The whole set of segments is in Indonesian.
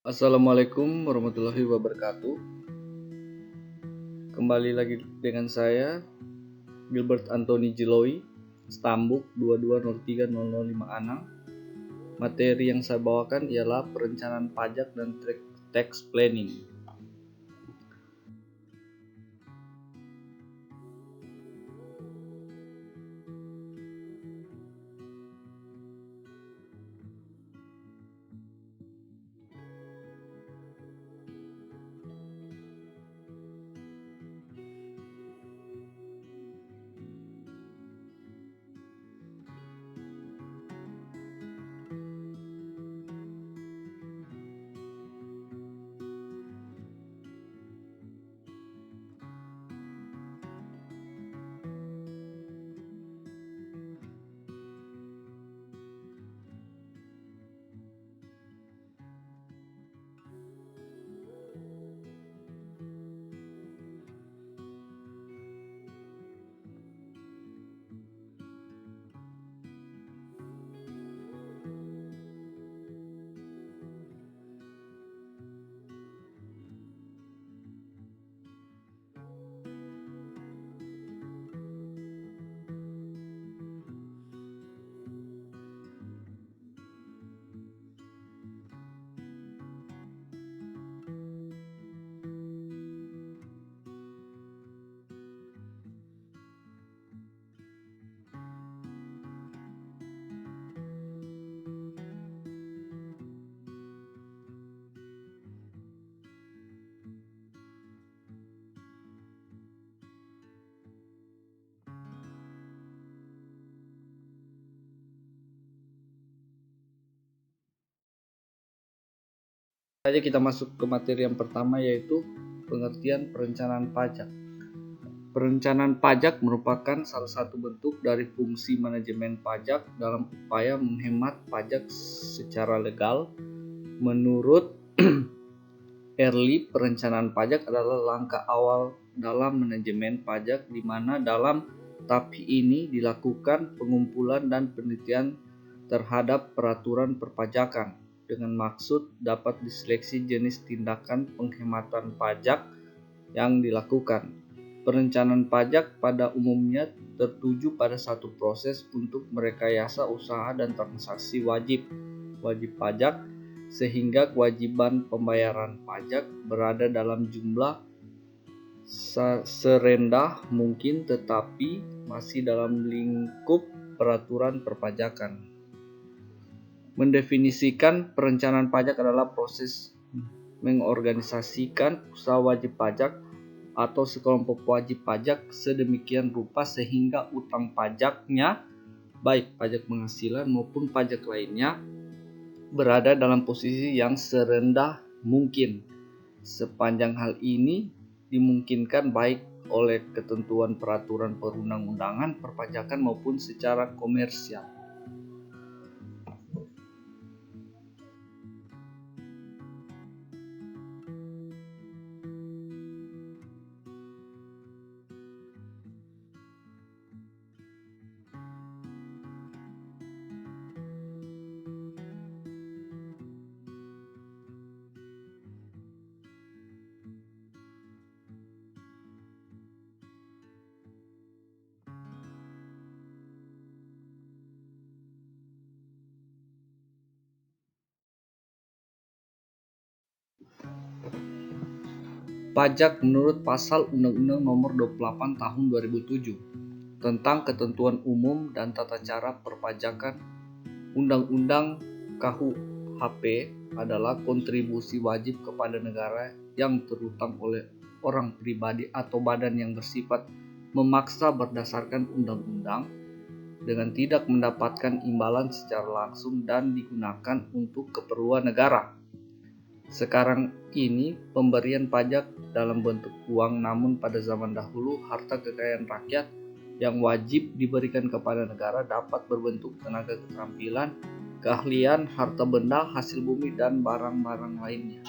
Assalamualaikum warahmatullahi wabarakatuh. Kembali lagi dengan saya Gilbert Anthony Jiloi, Stambuk 22030056. Materi yang saya bawakan ialah perencanaan pajak dan tax planning. Saja kita masuk ke materi yang pertama, yaitu pengertian perencanaan pajak. Perencanaan pajak merupakan salah satu bentuk dari fungsi manajemen pajak dalam upaya menghemat pajak secara legal. Menurut Early, perencanaan pajak adalah langkah awal dalam manajemen pajak, di mana dalam tahap ini dilakukan pengumpulan dan penelitian terhadap peraturan perpajakan dengan maksud dapat diseleksi jenis tindakan penghematan pajak yang dilakukan. Perencanaan pajak pada umumnya tertuju pada satu proses untuk merekayasa usaha dan transaksi wajib pajak, sehingga kewajiban pembayaran pajak berada dalam jumlah serendah mungkin tetapi masih dalam lingkup peraturan perpajakan. Mendefinisikan perencanaan pajak adalah proses mengorganisasikan usaha wajib pajak atau sekelompok wajib pajak sedemikian rupa sehingga utang pajaknya, baik pajak penghasilan maupun pajak lainnya, berada dalam posisi yang serendah mungkin. Sepanjang hal ini dimungkinkan baik oleh ketentuan peraturan perundang-undangan perpajakan maupun secara komersial. Pajak menurut Pasal Undang-Undang Nomor 28 Tahun 2007 tentang Ketentuan Umum dan Tata Cara Perpajakan. Undang-Undang KUHP adalah kontribusi wajib kepada negara yang terutang oleh orang pribadi atau badan yang bersifat memaksa berdasarkan undang-undang dengan tidak mendapatkan imbalan secara langsung dan digunakan untuk keperluan negara. Sekarang ini pemberian pajak dalam bentuk uang, namun pada zaman dahulu harta kekayaan rakyat yang wajib diberikan kepada negara dapat berbentuk tenaga keterampilan, keahlian, harta benda, hasil bumi, dan barang-barang lainnya.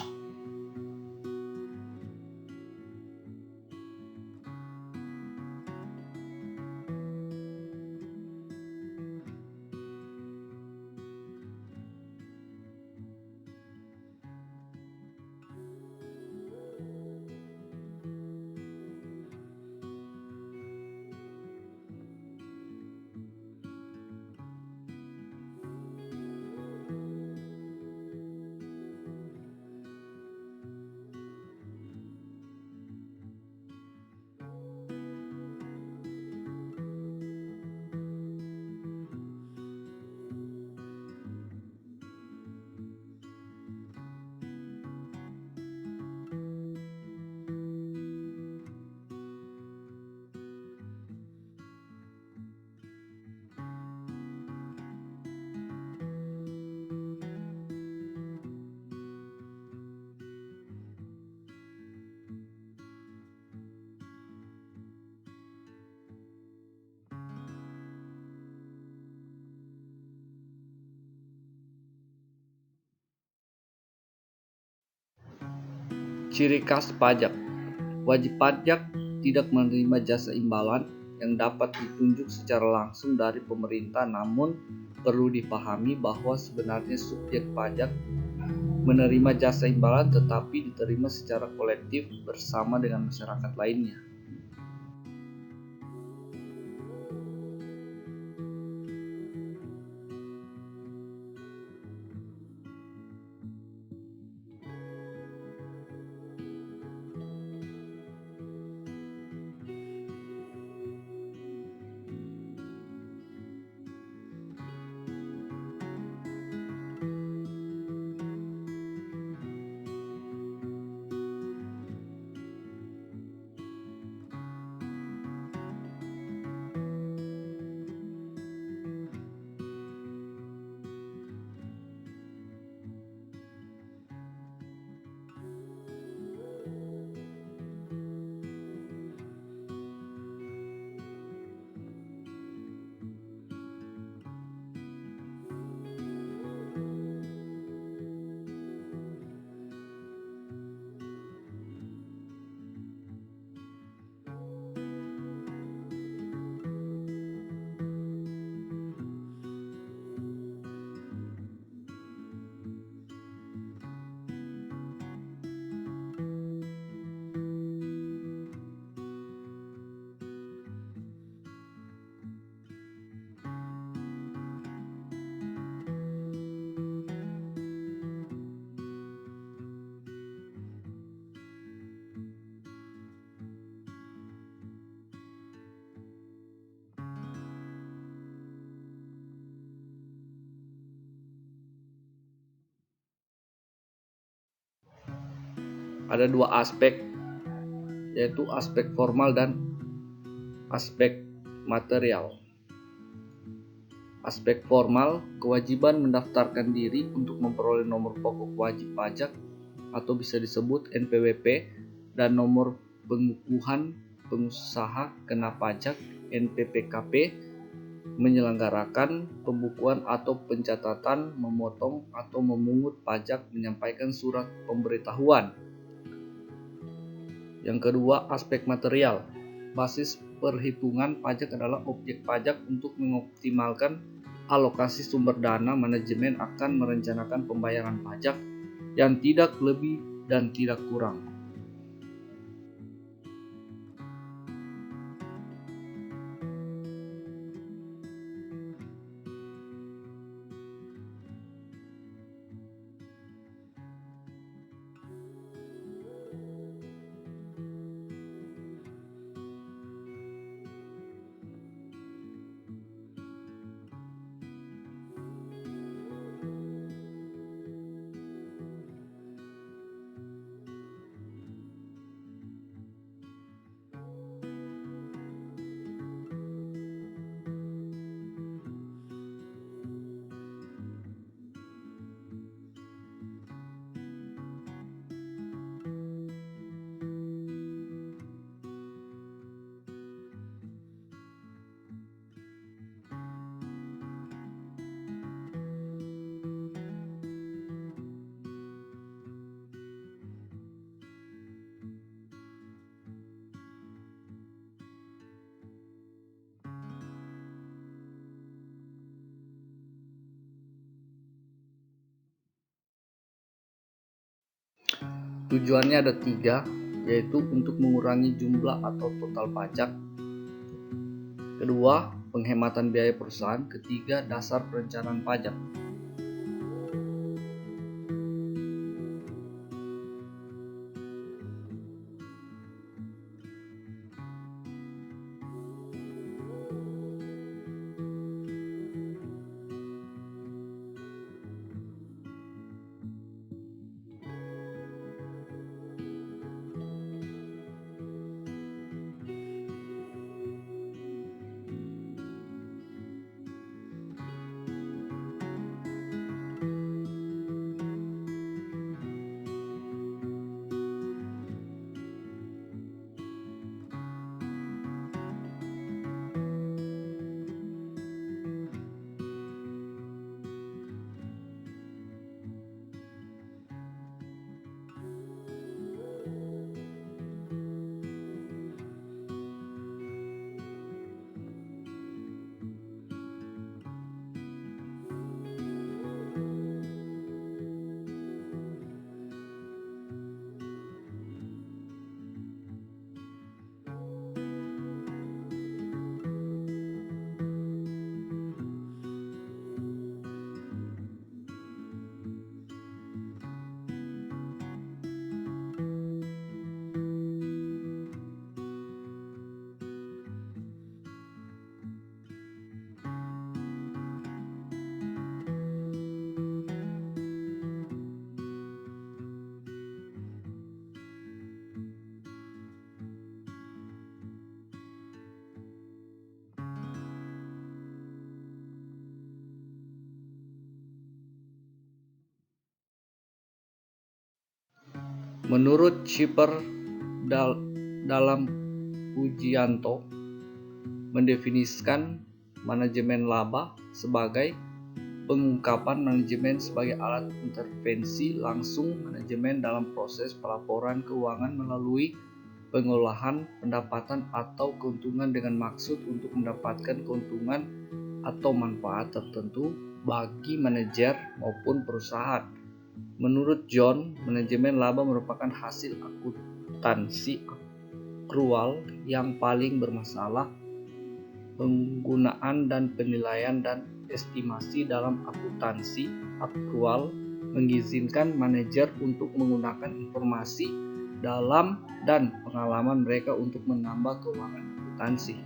Ciri khas pajak. Wajib pajak tidak menerima jasa imbalan yang dapat ditunjuk secara langsung dari pemerintah, namun perlu dipahami bahwa sebenarnya subjek pajak menerima jasa imbalan tetapi diterima secara kolektif bersama dengan masyarakat lainnya. Ada dua aspek, yaitu aspek formal dan aspek material. Aspek formal, kewajiban mendaftarkan diri untuk memperoleh nomor pokok wajib pajak atau bisa disebut NPWP dan nomor pengukuhan pengusaha kena pajak NPPKP, menyelenggarakan pembukuan atau pencatatan, memotong atau memungut pajak, menyampaikan surat pemberitahuan. Yang kedua, aspek material. Basis perhitungan pajak adalah objek pajak untuk mengoptimalkan alokasi sumber dana. Manajemen akan merencanakan pembayaran pajak yang tidak lebih dan tidak kurang. Tujuannya ada 3, yaitu untuk mengurangi jumlah atau total pajak. Kedua, penghematan biaya perusahaan. Ketiga, dasar perencanaan pajak. Menurut Schipper dalam Pujianto mendefinisikan manajemen laba sebagai pengungkapan manajemen sebagai alat intervensi langsung manajemen dalam proses pelaporan keuangan melalui pengolahan pendapatan atau keuntungan dengan maksud untuk mendapatkan keuntungan atau manfaat tertentu bagi manajer maupun perusahaan. Menurut John, manajemen laba merupakan hasil akuntansi akrual yang paling bermasalah. Penggunaan dan penilaian dan estimasi dalam akuntansi akrual mengizinkan manajer untuk menggunakan informasi dalam dan pengalaman mereka untuk menambah keuangan akuntansi.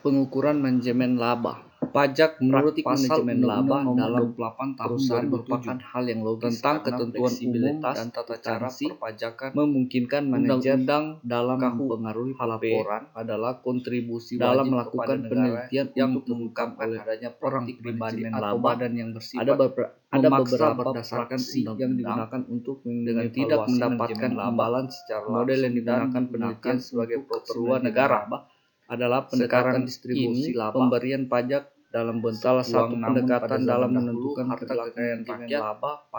Pengukuran manajemen laba. Pajak menurut pasal manajemen laba dalam 28 tahun perusahaan merupakan hal yang logis tentang ketentuan umum dan tata cara perpajakan memungkinkan manajer dalam mempengaruhi pelaporan adalah kontribusi dalam melakukan penelitian yang mengungkapkan adanya orang pribadi atau badan yang bersifat ada beberapa berdasarkan yang digunakan untuk dengan tidak mendapatkan imbalan secara model yang digunakan penelitian sebagai keperluan negara adalah pendekatan distribusi laba, pemberian pajak dalam bentuk salah satu pendekatan dalam menentukan harta kekayaan rakyat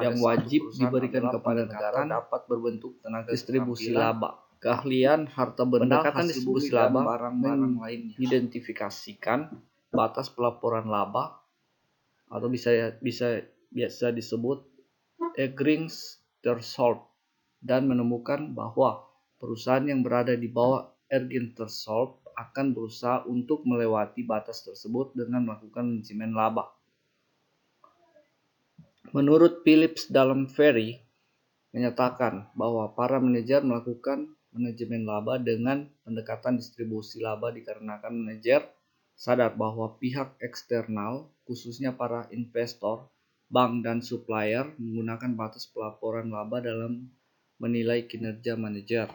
yang wajib diberikan kepada negara dapat berbentuk tenaga distribusi laba. Keahlian harta benda pendekatan distribusi laba barang-barang lainnya identifikasikan batas pelaporan laba atau bisa biasa disebut Earnings Threshold dan menemukan bahwa perusahaan yang berada di bawah Earnings Threshold akan berusaha untuk melewati batas tersebut dengan melakukan manajemen laba. Menurut Phillips dalam Ferry menyatakan bahwa para manajer melakukan manajemen laba dengan pendekatan distribusi laba dikarenakan manajer sadar bahwa pihak eksternal, khususnya para investor, bank dan supplier menggunakan batas pelaporan laba dalam menilai kinerja manajer.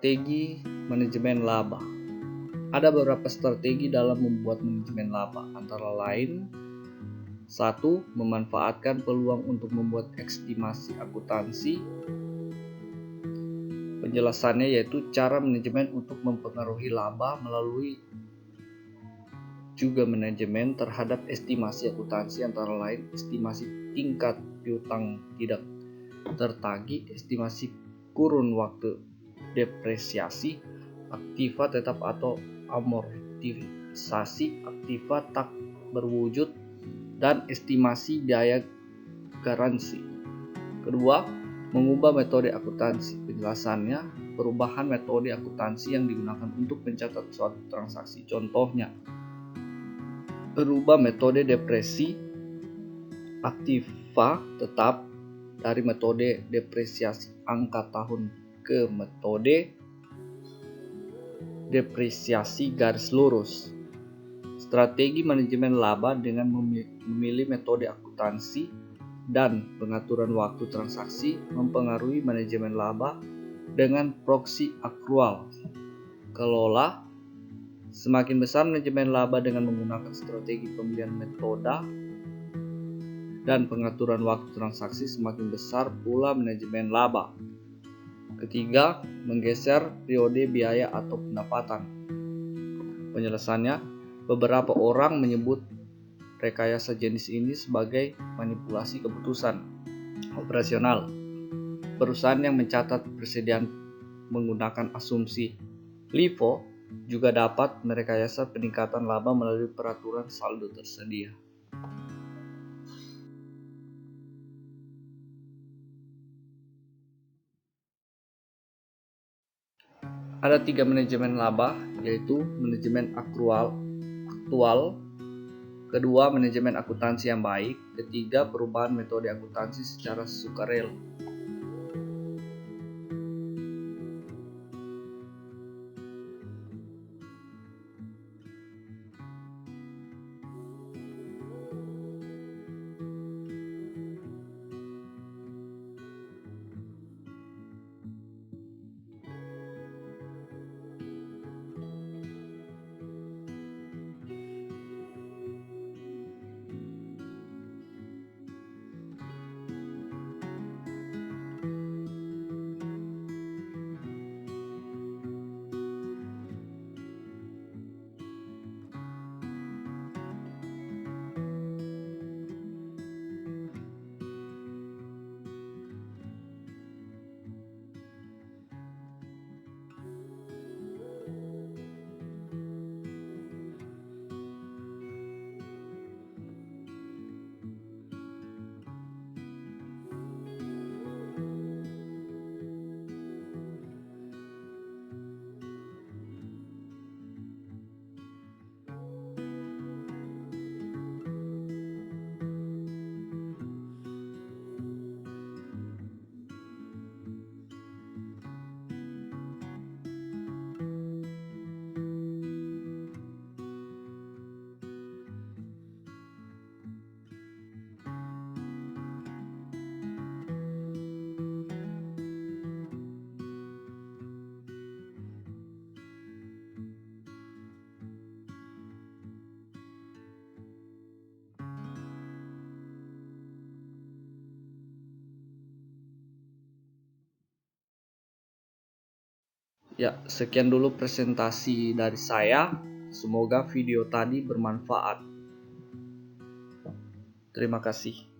Strategi manajemen laba. Ada beberapa strategi dalam membuat manajemen laba, antara lain 1. Memanfaatkan peluang untuk membuat estimasi akuntansi. Penjelasannya yaitu cara manajemen untuk mempengaruhi laba melalui juga manajemen terhadap estimasi akuntansi, antara lain estimasi tingkat piutang tidak tertagih, estimasi kurun waktu depresiasi, aktiva tetap atau amortisasi, aktiva tak berwujud, dan estimasi biaya garansi. Kedua, mengubah metode akuntansi. Penjelasannya, perubahan metode akuntansi yang digunakan untuk mencatat suatu transaksi. Contohnya, berubah metode depresi aktiva tetap dari metode depresiasi angka tahun ke metode depresiasi garis lurus. Strategi manajemen laba dengan memilih metode akuntansi dan pengaturan waktu transaksi mempengaruhi manajemen laba dengan proksi akrual. Kelola. Semakin besar manajemen laba dengan menggunakan strategi pemilihan metode dan pengaturan waktu transaksi, semakin besar pula manajemen laba. Ketiga, menggeser periode biaya atau pendapatan. Penjelasannya, beberapa orang menyebut rekayasa jenis ini sebagai manipulasi keputusan operasional. Perusahaan yang mencatat persediaan menggunakan asumsi LIFO juga dapat merekayasa peningkatan laba melalui peraturan saldo tersedia. Ada 3 manajemen laba, yaitu manajemen aktual, kedua manajemen akuntansi yang baik, ketiga perubahan metode akuntansi secara sukarela. Ya, sekian dulu presentasi dari saya. Semoga video tadi bermanfaat. Terima kasih.